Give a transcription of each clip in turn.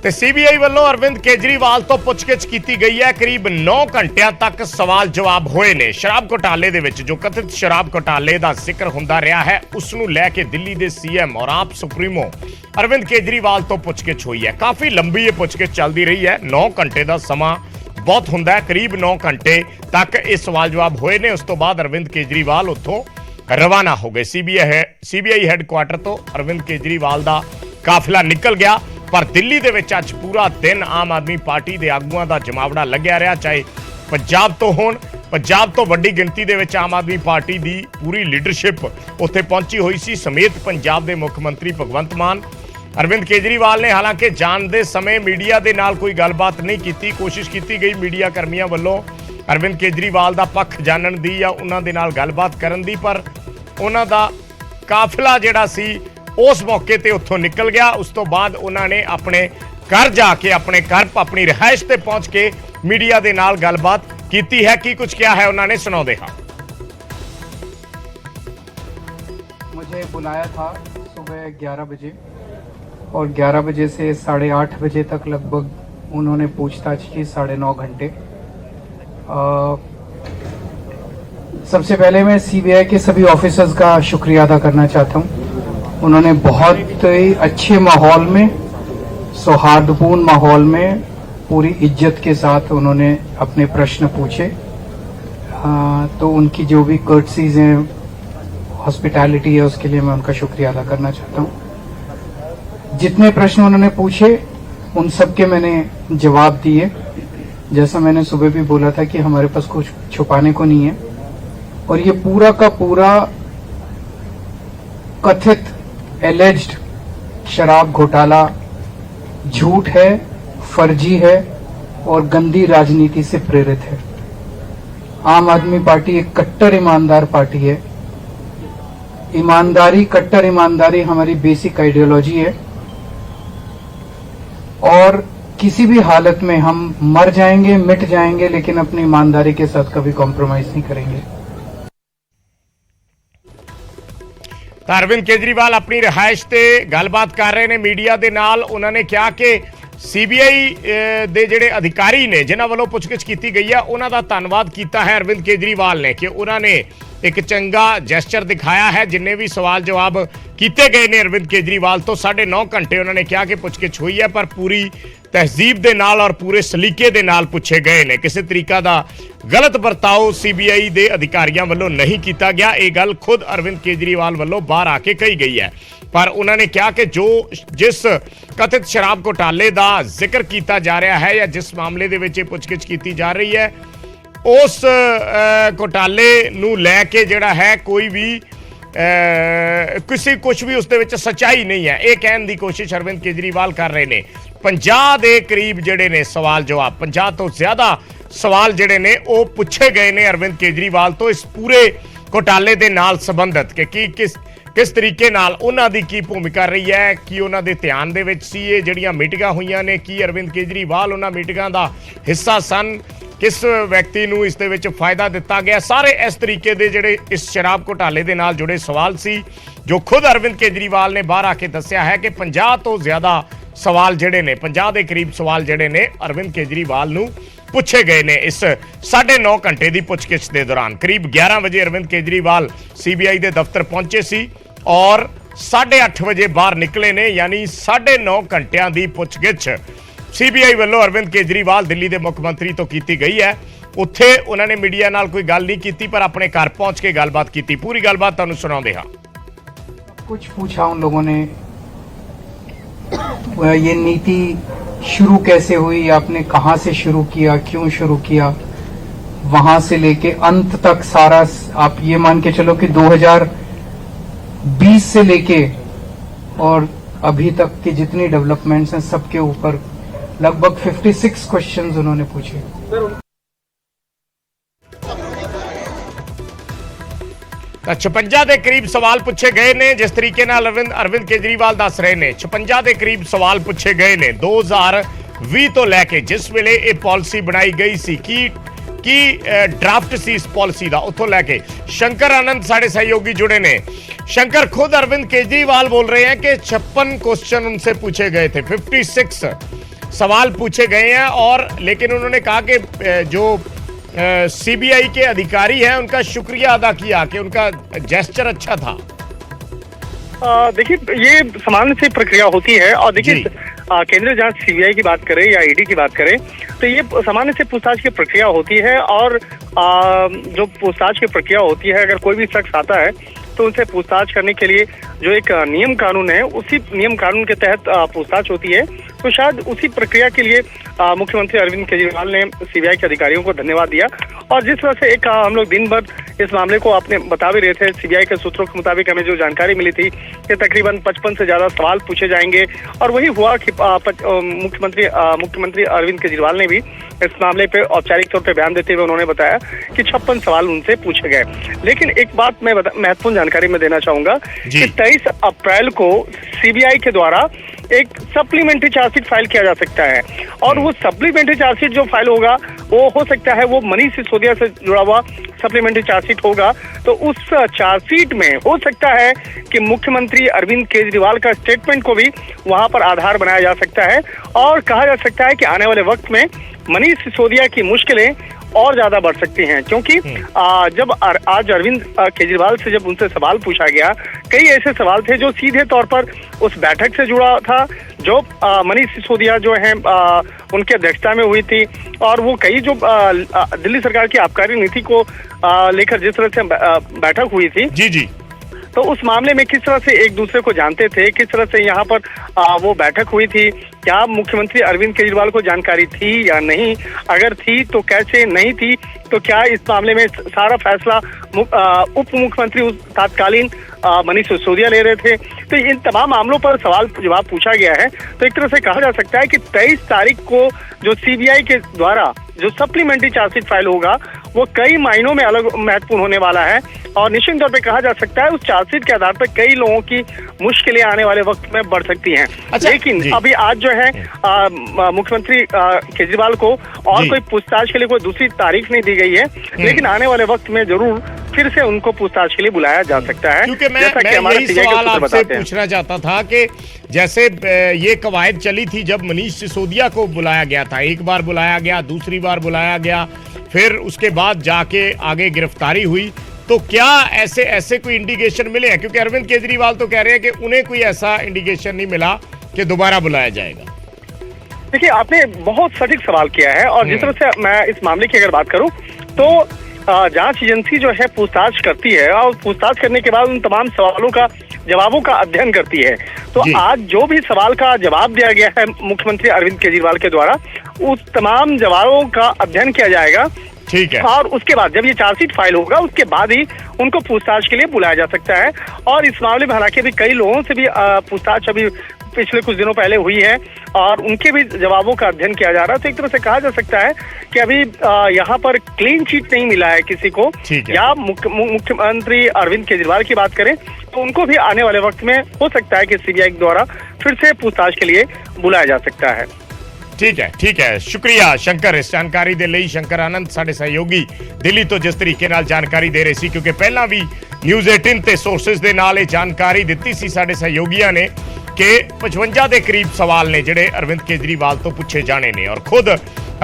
ਤੇ ਸੀਬੀਆਈ ਵੱਲੋਂ ਅਰਵਿੰਦ ਕੇਜਰੀਵਾਲ ਤੋਂ ਪੁੱਛਗਿੱਛ ਕੀਤੀ ਗਈ ਹੈ। ਕਰੀਬ 9 ਘੰਟਿਆਂ ਤੱਕ ਸਵਾਲ ਜਵਾਬ ਹੋਏ ਨੇ। ਸ਼ਰਾਬ ਘੁਟਾਲੇ ਦੇ ਵਿੱਚ ਜੋ ਕਥਿਤ ਸ਼ਰਾਬ ਘੁਟਾਲੇ ਦਾ ਜ਼ਿਕਰ ਹੁੰਦਾ ਰਿਹਾ ਹੈ, ਉਸ ਨੂੰ ਲੈ ਕੇ ਦਿੱਲੀ ਦੇ ਸੀਐਮ ਔਰ ਆਪ ਸੁਪਰੀਮੋ ਅਰਵਿੰਦ ਕੇਜਰੀਵਾਲ ਤੋਂ ਪੁੱਛਗਿੱਛ ਹੋਈ ਹੈ। ਕਾਫੀ ਲੰਬੀ ਇਹ ਪੁੱਛਗਿੱਛ ਚੱਲਦੀ ਰਹੀ ਹੈ। 9 ਘੰਟੇ ਦਾ ਸਮਾਂ ਬਹੁਤ ਹੁੰਦਾ ਹੈ। ਕਰੀਬ 9 ਘੰਟੇ ਤੱਕ ਇਹ ਸਵਾਲ ਜਵਾਬ ਹੋਏ ਨੇ। ਉਸ ਤੋਂ ਬਾਅਦ ਅਰਵਿੰਦ ਕੇਜਰੀਵਾਲ ਉੱਥੋਂ ਰਵਾਨਾ ਹੋ ਗਏ। ਸੀਬੀਆਈ ਹੈੱਡਕੁਆਟਰ ਤੋਂ ਅਰਵਿੰਦ ਕੇਜਰੀਵਾਲ ਦਾ ਕਾਫਲਾ ਨਿਕਲ ਗਿਆ। ਪਰ ਦਿੱਲੀ ਦੇ ਵਿੱਚ ਅੱਜ ਪੂਰਾ ਦਿਨ ਆਮ ਆਦਮੀ ਪਾਰਟੀ ਦੇ ਆਗੂਆਂ ਦਾ ਜਮਾਵੜਾ ਲੱਗਿਆ ਰਿਹਾ, ਚਾਹੇ ਪੰਜਾਬ ਤੋਂ ਹੋਣ। ਪੰਜਾਬ ਤੋਂ ਵੱਡੀ ਗਿਣਤੀ ਦੇ ਵਿੱਚ ਆਮ ਆਦਮੀ ਪਾਰਟੀ ਦੀ ਪੂਰੀ ਲੀਡਰਸ਼ਿਪ ਉੱਥੇ ਪਹੁੰਚੀ ਹੋਈ ਸੀ, ਸਮੇਤ ਪੰਜਾਬ ਦੇ ਮੁੱਖ ਮੰਤਰੀ ਭਗਵੰਤ ਮਾਨ। ਅਰਵਿੰਦ ਕੇਜਰੀਵਾਲ ਨੇ ਹਾਲਾਂਕਿ ਜਾਣ ਦੇ ਸਮੇਂ ਮੀਡੀਆ ਦੇ ਨਾਲ ਕੋਈ ਗੱਲਬਾਤ ਨਹੀਂ ਕੀਤੀ। ਕੋਸ਼ਿਸ਼ ਕੀਤੀ ਗਈ ਮੀਡੀਆ ਕਰਮੀਆਂ ਵੱਲੋਂ ਅਰਵਿੰਦ ਕੇਜਰੀਵਾਲ ਦਾ ਪੱਖ ਜਾਣਨ ਦੀ ਜਾਂ ਉਹਨਾਂ ਦੇ ਨਾਲ ਗੱਲਬਾਤ ਕਰਨ ਦੀ, ਪਰ ਉਹਨਾਂ ਦਾ ਕਾਫਲਾ ਜਿਹੜਾ ਸੀ ਉਸ ਮੌਕੇ ਤੇ ਉੱਥੋਂ ਨਿਕਲ ਗਿਆ। ਉਸ ਤੋਂ ਬਾਅਦ ਉਹਨਾਂ ਨੇ ਆਪਣੇ ਘਰ ਜਾ ਕੇ, ਆਪਣੇ ਘਰ ਆਪਣੀ ਰਿਹਾਇਸ਼ ਤੇ ਪਹੁੰਚ ਕੇ ਮੀਡੀਆ ਦੇ ਨਾਲ ਗੱਲਬਾਤ ਕੀਤੀ है। ਕੀ कुछ किया है ਉਹਨਾਂ ਨੇ, ਸੁਣਾਉਂਦੇ ਹਾਂ। मुझे बुलाया था सुबह 11 बजे और 11 बजे से 8:30 बजे तक लगभग उन्होंने पूछताछ की, 9.5 घंटे। सबसे पहले मैं सीबीआई के सभी ऑफिसर्स का शुक्रिया अदा करना चाहता हूँ। उन्होंने बहुत ही अच्छे माहौल में, सौहार्दपूर्ण माहौल में, पूरी इज्जत के साथ उन्होंने अपने प्रश्न पूछे। तो उनकी जो भी कर्टसीज हैं, हॉस्पिटैलिटी है, उसके लिए मैं उनका शुक्रिया अदा करना चाहता हूँ। जितने प्रश्न उन्होंने पूछे उन सब के मैंने जवाब दिए। जैसा मैंने सुबह भी बोला था कि हमारे पास कुछ छुपाने को नहीं है, और ये पूरा का पूरा कथित एलिज्ड शराब घोटाला झूठ है, फर्जी है और गंदी राजनीति से प्रेरित है। आम आदमी पार्टी एक कट्टर ईमानदार पार्टी है। ईमानदारी, कट्टर ईमानदारी हमारी बेसिक आइडियोलॉजी है, और किसी भी हालत में हम मर जाएंगे, मिट जाएंगे, लेकिन अपनी ईमानदारी के साथ कभी कॉम्प्रोमाइज नहीं करेंगे। ਤਾਂ ਅਰਵਿੰਦ ਕੇਜਰੀਵਾਲ ਆਪਣੀ ਰਿਹਾਇਸ਼ ਤੇ ਗੱਲਬਾਤ ਕਰ ਰਹੇ ਨੇ ਮੀਡੀਆ ਦੇ ਨਾਲ। ਉਹਨਾਂ ਨੇ ਕਿਹਾ ਕਿ ਸੀਬੀਆਈ ਦੇ ਜਿਹੜੇ ਅਧਿਕਾਰੀ ਨੇ ਜਿਨ੍ਹਾਂ ਵੱਲੋਂ ਪੁੱਛਗਿੱਛ ਕੀਤੀ ਗਈ ਹੈ, ਉਹਨਾਂ ਦਾ ਧੰਨਵਾਦ ਕੀਤਾ ਹੈ ਅਰਵਿੰਦ ਕੇਜਰੀਵਾਲ ਨੇ ਕਿ ਉਹਨਾਂ ਨੇ ਇੱਕ ਚੰਗਾ ਜੈਸਚਰ ਦਿਖਾਇਆ ਹੈ। ਜਿੰਨੇ ਵੀ ਸਵਾਲ ਜਵਾਬ ਕੀਤੇ ਗਏ ਨੇ ਅਰਵਿੰਦ ਕੇਜਰੀਵਾਲ ਤੋਂ 9.5 ਘੰਟੇ ਉਹਨਾਂ ਨੇ ਕਿਹਾ ਕਿ ਪੁੱਛਗਿੱਛ ਹੋਈ ਹੈ, ਪਰ ਪੂਰੀ ਤਹਿਜ਼ੀਬ ਦੇ ਨਾਲ ਔਰ ਪੂਰੇ ਸਲੀਕੇ ਦੇ ਨਾਲ ਪੁੱਛੇ ਗਏ ਨੇ। ਕਿਸੇ ਤਰੀਕਾ ਦਾ ਗਲਤ ਵਰਤਾਓ ਸੀਬੀਆਈ ਦੇ ਅਧਿਕਾਰੀਆਂ ਵੱਲੋਂ ਨਹੀਂ ਕੀਤਾ ਗਿਆ। ਇਹ ਗੱਲ ਖੁਦ ਅਰਵਿੰਦ ਕੇਜਰੀਵਾਲ ਵੱਲੋਂ ਬਾਹਰ ਆ ਕੇ ਕਹੀ ਗਈ ਹੈ। ਪਰ ਉਹਨਾਂ ਨੇ ਕਿਹਾ ਕਿ ਜਿਸ ਕਥਿਤ ਸ਼ਰਾਬ ਘੁਟਾਲੇ ਦਾ ਜ਼ਿਕਰ ਕੀਤਾ ਜਾ ਰਿਹਾ ਹੈ ਜਾਂ ਜਿਸ ਮਾਮਲੇ ਦੇ ਵਿੱਚ ਇਹ ਪੁੱਛਗਿੱਛ ਕੀਤੀ ਜਾ ਰਹੀ ਹੈ, ਉਸ ਘੁਟਾਲੇ ਨੂੰ ਲੈ ਕੇ ਜਿਹੜਾ ਹੈ ਕੋਈ ਵੀ ਕੁਝ ਵੀ ਉਸ ਦੇ ਵਿੱਚ ਸੱਚਾਈ ਨਹੀਂ ਹੈ। ਇਹ ਕਹਿਣ ਦੀ ਕੋਸ਼ਿਸ਼ ਅਰਵਿੰਦ ਕੇਜਰੀਵਾਲ ਕਰ ਰਹੇ ਨੇ। 50 ਦੇ ਕਰੀਬ ਜਿਹੜੇ ਨੇ ਸਵਾਲ ਜਵਾਬ, 50 ਤੋਂ ਜ਼ਿਆਦਾ ਸਵਾਲ ਜਿਹੜੇ ਨੇ ਉਹ ਪੁੱਛੇ ਗਏ ਨੇ ਅਰਵਿੰਦ ਕੇਜਰੀਵਾਲ ਤੋਂ ਇਸ ਪੂਰੇ ਘੁਟਾਲੇ ਦੇ ਨਾਲ ਸੰਬੰਧਿਤ ਕਿ ਕਿਸ ਤਰੀਕੇ ਨਾਲ ਉਹਨਾਂ ਦੀ ਕੀ ਭੂਮਿਕਾ ਰਹੀ ਹੈ, ਕੀ ਉਹਨਾਂ ਦੇ ਧਿਆਨ ਦੇ ਵਿੱਚ ਸੀ ਇਹ ਜਿਹੜੀਆਂ ਮੀਟਿੰਗਾਂ ਹੋਈਆਂ ਨੇ, ਕੀ ਅਰਵਿੰਦ ਕੇਜਰੀਵਾਲ ਉਹਨਾਂ ਮੀਟਿੰਗਾਂ ਦਾ ਹਿੱਸਾ ਸਨ, ਕਿਸ ਵਿਅਕਤੀ ਨੂੰ ਇਸ ਦੇ ਵਿੱਚ ਫਾਇਦਾ ਦਿੱਤਾ ਗਿਆ। ਸਾਰੇ ਇਸ ਤਰੀਕੇ ਦੇ ਜਿਹੜੇ ਇਸ ਸ਼ਰਾਬ ਘੁਟਾਲੇ ਦੇ ਨਾਲ ਜੁੜੇ ਸਵਾਲ ਸੀ, ਜੋ ਖੁਦ ਅਰਵਿੰਦ ਕੇਜਰੀਵਾਲ ਨੇ ਬਾਹਰ ਆ ਕੇ ਦੱਸਿਆ ਹੈ ਕਿ 50 ਤੋਂ ਜ਼ਿਆਦਾ ਸਵਾਲ ਜਿਹੜੇ ਨੇ, 50 ਦੇ ਕਰੀਬ ਸਵਾਲ ਜਿਹੜੇ ਨੇ ਅਰਵਿੰਦ ਕੇਜਰੀਵਾਲ ਨੂੰ ਪੁੱਛੇ ਗਏ ਨੇ ਇਸ 9.5 ਘੰਟੇ ਦੀ ਪੁੱਛਗਿੱਛ ਦੇ ਦੌਰਾਨ। ਕਰੀਬ 11 ਵਜੇ ਅਰਵਿੰਦ ਕੇਜਰੀਵਾਲ ਸੀਬੀਆਈ ਦੇ ਦਫ਼ਤਰ ਪਹੁੰਚੇ ਸੀ ਔਰ 8:30 ਵਜੇ ਬਾਹਰ ਨਿਕਲੇ ਨੇ, ਯਾਨੀ 9.5 ਘੰਟਿਆਂ ਦੀ ਪੁੱਛਗਿੱਛ ਸੀਬੀਆਈ ਵੱਲੋਂ ਅਰਵਿੰਦ ਕੇਜਰੀਵਾਲ ਦਿੱਲੀ ਦੇ ਮੁੱਖ ਮੰਤਰੀ ਤੋਂ ਕੀਤੀ ਗਈ ਹੈ। ਉੱਥੇ ਉਹਨਾਂ ਨੇ ਮੀਡੀਆ ਨਾਲ ਕੋਈ ਗੱਲ ਨਹੀਂ ਕੀਤੀ, ਪਰ ਆਪਣੇ ਘਰ ਪਹੁੰਚ ਕੇ ਗੱਲਬਾਤ ਕੀਤੀ। ਪੂਰੀ ਗੱਲਬਾਤ ਤੁਹਾਨੂੰ ਸੁਣਾਉਂਦੇ ਹਾਂ। कुछ पूछा उन लोगों ने, ये नीति शुरू कैसे हुई, आपने कहां से शुरू किया, क्यों शुरू किया, वहां से लेके अंत तक सारा आप ये मान के चलो कि 2020 से लेके और अभी तक की जितनी डेवलपमेंट्स हैं सबके ऊपर लगभग 56 क्वेश्चंस उन्होंने पूछे। ਤਾਂ 56 ਦੇ ਕਰੀਬ ਸਵਾਲ ਪੁੱਛੇ ਗਏ ਨੇ। ਜਿਸ ਤਰੀਕੇ ਨਾਲ ਅਰਵਿੰਦ ਕੇਜਰੀਵਾਲ ਦੱਸ ਰਹੇ ਨੇ 56 ਦੇ ਕਰੀਬ ਸਵਾਲ ਪੁੱਛੇ ਗਏ ਨੇ 2020 ਤੋਂ ਲੈ ਕੇ, ਜਿਸ ਵੇਲੇ ਇਹ ਪਾਲਿਸੀ ਬਣਾਈ ਗਈ ਸੀ। ਕੀ ਡਰਾਫਟ ਸੀ ਇਸ ਪਾਲਿਸੀ ਦਾ, ਉੱਥੋਂ ਲੈ ਕੇ शंकर आनंद साढ़े सहयोगी जुड़े ने। शंकर, खुद अरविंद केजरीवाल बोल रहे हैं कि 56 क्वेश्चन उनसे पूछे गए थे, 56 सवाल पूछे गए हैं, और लेकिन उन्होंने कहा कि जो सीबीआई के अधिकारी हैं उनका शुक्रिया अदा किया कि उनका जेस्चर अच्छा था। देखिए, ये सामान्य सी प्रक्रिया होती है। और देखिए, केंद्रीय जांच सीबीआई की बात करें या ईडी की बात करें तो ये सामान्य से पूछताछ की प्रक्रिया होती है। और जो पूछताछ की प्रक्रिया होती है, अगर कोई भी शख्स आता है तो उनसे पूछताछ करने के लिए जो एक नियम कानून है, उसी नियम कानून के तहत पूछताछ होती है। तो शायद उसी प्रक्रिया के लिए मुख्यमंत्री अरविंद केजरीवाल ने सीबीआई के अधिकारियों को धन्यवाद दिया। और जिस तरह से एक हम लोग दिन भर इस मामले को आपने बता भी रहे थे, सीबीआई के सूत्रों के मुताबिक हमें जो जानकारी मिली थी कि तकरीबन 55 से ज्यादा सवाल पूछे जाएंगे। और वही हुआ कि मुख्यमंत्री अरविंद केजरीवाल ने भी इस मामले पे औपचारिक तौर पे बयान देते हुए उन्होंने बताया कि 56 सवाल उनसे पूछे गए। लेकिन एक बात मैं महत्वपूर्ण जानकारी में देना चाहूंगा कि 23 अप्रैल को सीबीआई के द्वारा एक सप्लीमेंट्री चार्जशीट फाइल किया जा सकता है। और वो सप्लीमेंट्री चार्जशीट जो फाइल होगा वो हो सकता है वो मनीष सिसोदिया से जुड़ा हुआ सप्लीमेंट्री चार्जशीट होगा। तो उस चार्जशीट में हो सकता है कि मुख्यमंत्री अरविंद केजरीवाल का स्टेटमेंट को भी वहां पर आधार बनाया जा सकता है। और कहा जा सकता है कि आने वाले वक्त में मनीष सिसोदिया की मुश्किलें और ज्यादा बढ़ सकती हैं, क्योंकि जब आज अरविंद केजरीवाल से जब उनसे सवाल पूछा गया, कई ऐसे सवाल थे जो सीधे तौर पर उस बैठक से जुड़ा था जो मनीष सिसोदिया जो है उनके अध्यक्षता में हुई थी। और वो कई जो दिल्ली सरकार की आबकारी नीति को लेकर जिस तरह से बैठक हुई थी, जी, तो उस मामले में किस तरह से एक दूसरे को जानते थे, किस तरह से यहाँ पर वो बैठक हुई थी, क्या मुख्यमंत्री अरविंद केजरीवाल को जानकारी थी या नहीं, अगर थी तो कैसे, नहीं थी तो क्या इस मामले में सारा फैसला उप मुख्यमंत्री तत्कालीन मनीष सिसोदिया ले रहे थे। तो इन तमाम मामलों पर सवाल जवाब पूछा गया है। तो एक तरह से कहा जा सकता है कि 23 तारीख को जो सीबीआई के द्वारा जो सप्लीमेंट्री चार्जशीट फाइल होगा वो कई मायनों में अलग महत्वपूर्ण होने वाला है। और निश्चित तौर पे कहा जा सकता है उस चार्जशीट के आधार पर कई लोगों की मुश्किलें आने वाले वक्त में बढ़ सकती हैं। अच्छा, लेकिन अभी आज जो है मुख्यमंत्री केजरीवाल को और कोई पूछताछ के लिए कोई दूसरी तारीख नहीं दी गई है, लेकिन आने वाले वक्त में जरूर फिर से उनको पूछताछ के लिए बुलाया जा सकता है। क्योंकि मैं यही सवाल आपसे पूछना चाहता था कि जैसे ये कवायद चली थी जब मनीष सिसोदिया को बुलाया गया था, एक बार बुलाया गया, दूसरी बार बुलाया गया, फिर उसके बाद जाके आगे गिरफ्तारी हुई, तो क्या ऐसे कोई इंडिकेशन मिले हैं? क्योंकि अरविंद केजरीवाल तो कह रहे हैं कि उन्हें कोई ऐसा इंडिकेशन नहीं मिला कि दोबारा बुलाया जाएगा। देखिए, आपने बहुत सटीक सवाल किया है। और जिस तरह से मैं इस मामले की अगर बात करूं तो जांच एजेंसी जो है पूछताछ करती है और पूछताछ करने के बाद उन तमाम सवालों का जवाबों का अध्ययन करती है। तो आज जो भी सवाल का जवाब दिया गया है मुख्यमंत्री अरविंद केजरीवाल के द्वारा, उस तमाम जवाबों का अध्ययन किया जाएगा। ठीक है। और उसके बाद जब ये चार्जशीट फाइल होगा उसके बाद ही उनको पूछताछ के लिए बुलाया जा सकता है। और इस मामले में हालांकि अभी कई लोगों से भी पूछताछ अभी पिछले कुछ दिनों पहले हुई है और उनके भी जवाबों का अध्ययन किया जा रहा है। तो एक तरह से कहा जा सकता है कि अभी यहाँ पर क्लीन चिट नहीं मिला है किसी को। या मुख्यमंत्री अरविंद केजरीवाल की बात करें तो उनको भी आने वाले वक्त में हो सकता है कि सीबीआई द्वारा फिर से पूछताछ के लिए बुलाया जा सकता है। ठीक है, शुक्रिया शंकर इस जानकारी दे ਲਈ। शंकर आनंद साडे सहयोगी दिल्ली तो जिस तरीके नाल जानकारी दे रहे सी, क्योंकि पहला भी न्यूज़ 18 ते सोर्सेस दे नाल ये जानकारी दित्ती सी साडे सहयोगियां ने कि 55 ਦੇ ਕਰੀਬ ਸਵਾਲ ਨੇ ਜਿਹੜੇ ਅਰਵਿੰਦ ਕੇਜਰੀਵਾਲ ਤੋਂ ਪੁੱਛੇ ਜਾਣੇ ਨੇ। ਔਰ ਖੁਦ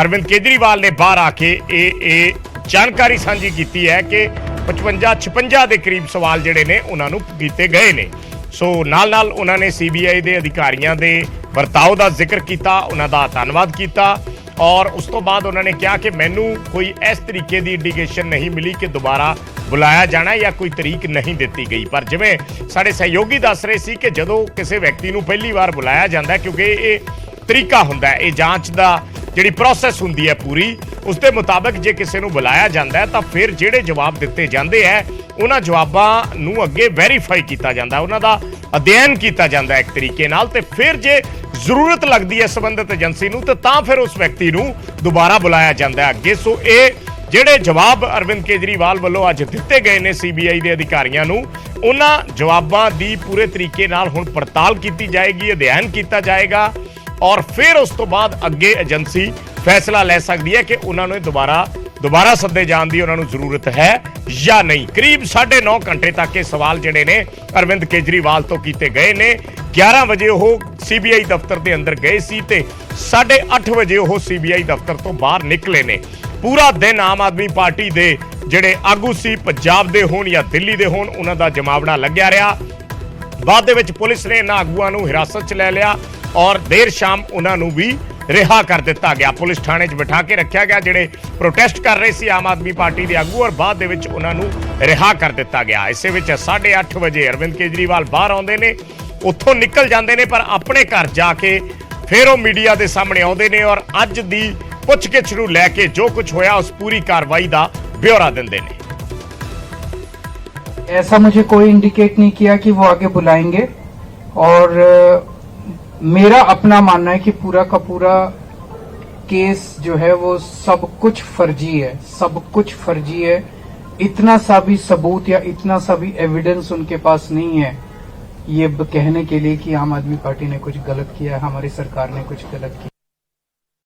ਅਰਵਿੰਦ ਕੇਜਰੀਵਾਲ ਨੇ ਬਾਹਰ ਆ ਕੇ ਇਹ ਜਾਣਕਾਰੀ ਸਾਂਝੀ ਕੀਤੀ ਹੈ ਕਿ 55-56 ਦੇ ਕਰੀਬ ਸਵਾਲ ਜਿਹੜੇ ਨੇ ਉਹਨਾਂ ਨੂੰ ਕੀਤੇ ਗਏ ਨੇ। ਸੋ ਨਾਲ ਉਹਨਾਂ ਨੇ ਸੀਬੀਆਈ ਦੇ ਅਧਿਕਾਰੀਆਂ ਦੇ ਵਰਤਾਓ ਦਾ ਜ਼ਿਕਰ ਕੀਤਾ, ਉਹਨਾਂ ਦਾ ਧੰਨਵਾਦ ਕੀਤਾ। और उस तो बाद उन्होंने कहा कि मैनू कोई इस तरीके की इंडिकेशन नहीं मिली कि दोबारा बुलाया जाना या कोई तरीक नहीं दी गई। पर जिवें साडे सहयोगी दस रहे सी कि जदों किसी व्यक्ति नूं पहली बार बुलाया जाता है, क्योंकि ये तरीका हुंदा है, ये जांच दा जिहड़ी प्रोसैस हुंदी है पूरी, उसके मुताबिक जे किसी नूं बुलाया जाता है तो फिर जिहड़े जवाब दिते जाते हैं उन्हां जवाबां नूं अगे वैरीफाई किया जाता है, उन्हां दा अध्ययन किया जाता है एक तरीके नाल। ते फिर जे जरूरत लगती है संबंधित एजेंसी नूं तो फिर उस व्यक्ति नूं दोबारा बुलाया जाता है अगे। सो ये ਜਿਹੜੇ ਜਵਾਬ ਅਰਵਿੰਦ ਕੇਜਰੀਵਾਲ ਵੱਲੋਂ ਅੱਜ ਦਿੱਤੇ ਗਏ ਨੇ ਸੀਬੀਆਈ ਦੇ ਅਧਿਕਾਰੀਆਂ ਨੂੰ, ਉਹਨਾਂ ਜਵਾਬਾਂ ਦੀ ਪੂਰੇ ਤਰੀਕੇ ਨਾਲ ਹੁਣ ਪੜਤਾਲ ਕੀਤੀ ਜਾਏਗੀ, ਅਧਿਐਨ ਕੀਤਾ ਜਾਏਗਾ ਔਰ ਫਿਰ ਉਸ ਤੋਂ ਬਾਅਦ ਅੱਗੇ ਏਜੰਸੀ ਫੈਸਲਾ ਲੈ ਸਕਦੀ ਹੈ ਕਿ ਉਹਨਾਂ ਨੂੰ ਦੁਬਾਰਾ ਸੱਦੇ ਜਾਣ ਦੀ ਉਹਨਾਂ ਨੂੰ ਜ਼ਰੂਰਤ ਹੈ ਜਾਂ ਨਹੀਂ। ਕਰੀਬ 9.5 ਘੰਟੇ ਤੱਕ ਇਹ ਸਵਾਲ ਜਿਹੜੇ ਨੇ ਅਰਵਿੰਦ ਕੇਜਰੀਵਾਲ ਤੋਂ ਕੀਤੇ ਗਏ ਨੇ 11 ਵਜੇ ਉਹ ਸੀਬੀਆਈ ਦਫ਼ਤਰ ਦੇ ਅੰਦਰ ਗਏ ਸੀ ਤੇ 8:30 ਵਜੇ ਉਹ ਸੀਬੀਆਈ ਦਫ਼ਤਰ ਤੋਂ ਬਾਹਰ ਨਿਕਲੇ ਨੇ। ਪੂਰਾ ਦਿਨ ਆਮ ਆਦਮੀ ਪਾਰਟੀ ਦੇ ਜਿਹੜੇ ਆਗੂ ਸੀ, ਪੰਜਾਬ ਦੇ ਹੋਣ ਜਾਂ ਦਿੱਲੀ ਦੇ ਹੋਣ, ਉਹਨਾਂ ਦਾ ਜਮਾਵੜਾ ਲੱਗਿਆ ਰਿਹਾ। ਬਾਅਦ ਦੇ ਵਿੱਚ ਪੁਲਿਸ ਨੇ ਇਹਨਾਂ ਆਗੂਆਂ ਨੂੰ ਹਿਰਾਸਤ 'ਚ ਲੈ ਲਿਆ ਔਰ ਦੇਰ ਸ਼ਾਮ ਉਹਨਾਂ ਨੂੰ ਵੀ ਰਿਹਾ ਕਰ ਦਿੱਤਾ ਗਿਆ। ਪੁਲਿਸ ਥਾਣੇ 'ਚ ਬਿਠਾ ਕੇ ਰੱਖਿਆ ਗਿਆ ਜਿਹੜੇ ਪ੍ਰੋਟੈਸਟ ਕਰ ਰਹੇ ਸੀ ਆਮ ਆਦਮੀ ਪਾਰਟੀ ਦੇ ਆਗੂ, ਔਰ ਬਾਅਦ ਦੇ ਵਿੱਚ ਉਹਨਾਂ ਨੂੰ ਰਿਹਾ ਕਰ ਦਿੱਤਾ ਗਿਆ। ਇਸੇ ਵਿੱਚ 8:30 ਵਜੇ ਅਰਵਿੰਦ ਕੇਜਰੀਵਾਲ ਬਾਹਰ ਆਉਂਦੇ ਨੇ, ਉੱਥੋਂ ਨਿਕਲ ਜਾਂਦੇ ਨੇ, ਪਰ ਆਪਣੇ ਘਰ ਜਾ ਕੇ ਫਿਰ ਉਹ ਮੀਡੀਆ ਦੇ ਸਾਹਮਣੇ ਆਉਂਦੇ ਨੇ ਔਰ ਅੱਜ ਦੀ ਪੁੱਛਗਿੱਛ ਨੂੰ ਲੈ ਕੇ ਜੋ ਕੁਝ ਹੋਇਆ ਉਸ ਪੂਰੀ ਕਾਰਵਾਈ ਦਾ ਬਿਊਰਾ ਦਿੰਦੇ ਨੇ। ऐसा मुझे कोई इंडिकेट नहीं किया कि वो आगे बुलाएंगे और मेरा अपना मानना है कि पूरा का पूरा केस जो है वो सब कुछ फर्जी है, सब कुछ फर्जी है। इतना सा भी सबूत या इतना सा भी एविडेंस उनके पास नहीं है ये कहने के लिए कि आम आदमी पार्टी ने कुछ गलत किया है, हमारी सरकार ने कुछ गलत किया।